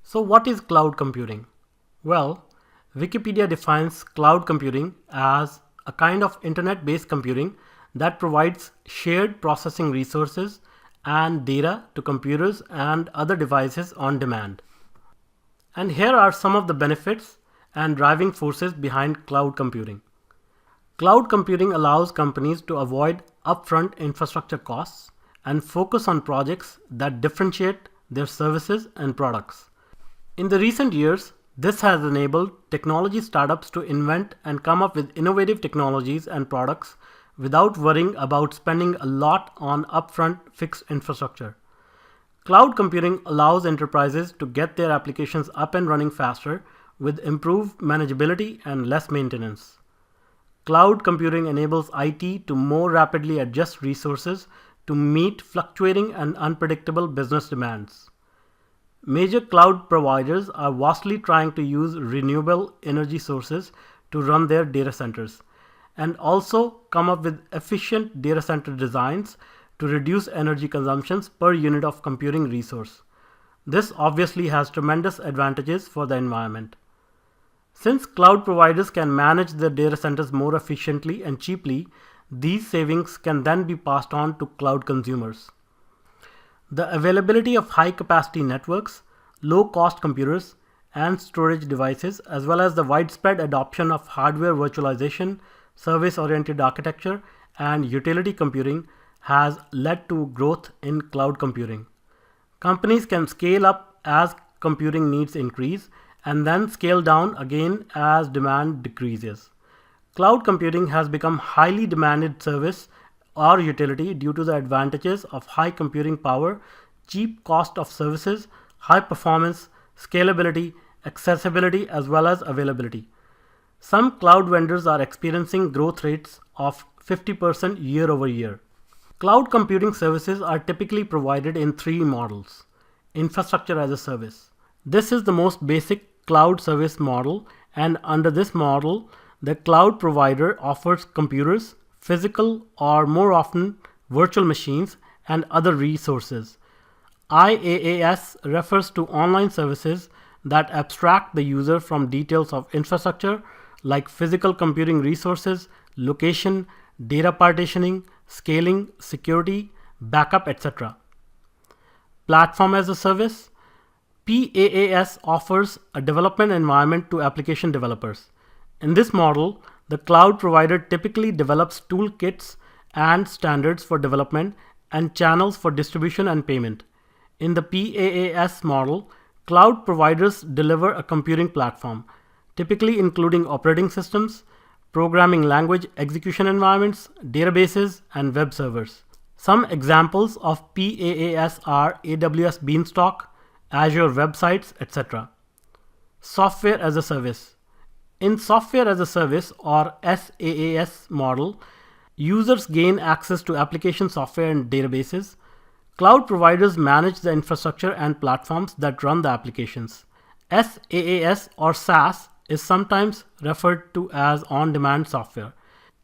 So what is cloud computing? Well, Wikipedia defines cloud computing as a kind of internet-based computing that provides shared processing resources and data to computers and other devices on demand. And here are some of the benefits and driving forces behind cloud computing. Cloud computing allows companies to avoid upfront infrastructure costs and focus on projects that differentiate their services and products. In the recent years, this has enabled technology startups to invent and come up with innovative technologies and products without worrying about spending a lot on upfront fixed infrastructure. Cloud computing allows enterprises to get their applications up and running faster with improved manageability and less maintenance. Cloud computing enables IT to more rapidly adjust resources to meet fluctuating and unpredictable business demands. Major cloud providers are vastly trying to use renewable energy sources to run their data centers and also come up with efficient data center designs to reduce energy consumptions per unit of computing resource. This obviously has tremendous advantages for the environment. Since cloud providers can manage their data centers more efficiently and cheaply, these savings can then be passed on to cloud consumers. The availability of high-capacity networks, low-cost computers, and storage devices, as well as the widespread adoption of hardware virtualization, service-oriented architecture, and utility computing has led to growth in cloud computing. Companies can scale up as computing needs increase and then scale down again as demand decreases. Cloud computing has become highly demanded service or utility due to the advantages of high computing power, cheap cost of services, high performance, scalability, accessibility, as well as availability. Some cloud vendors are experiencing growth rates of 50% year over year. Cloud computing services are typically provided in three models. Infrastructure as a service. This is the most basic cloud service model, and under this model, the cloud provider offers computers, physical or more often virtual machines, and other resources. IaaS refers to online services that abstract the user from details of infrastructure like physical computing resources, location, data partitioning, scaling, security, backup, etc. Platform as a service. PaaS offers a development environment to application developers. In this model, the cloud provider typically develops toolkits and standards for development and channels for distribution and payment. In the PaaS model, cloud providers deliver a computing platform, typically including operating systems, programming language execution environments, databases, and web servers. Some examples of PaaS are AWS Beanstalk, Azure Websites, etc. Software as a service. In software as a service or SaaS model, users gain access to application software and databases. Cloud providers manage the infrastructure and platforms that run the applications. SaaS or SaaS is sometimes referred to as on-demand software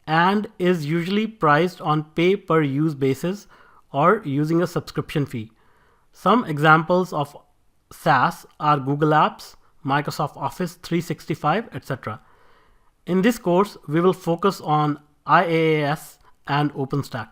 and is usually priced on pay-per-use basis or using a subscription fee. Some examples of SaaS are Google Apps, Microsoft Office 365, etc. In this course, we will focus on IaaS and OpenStack.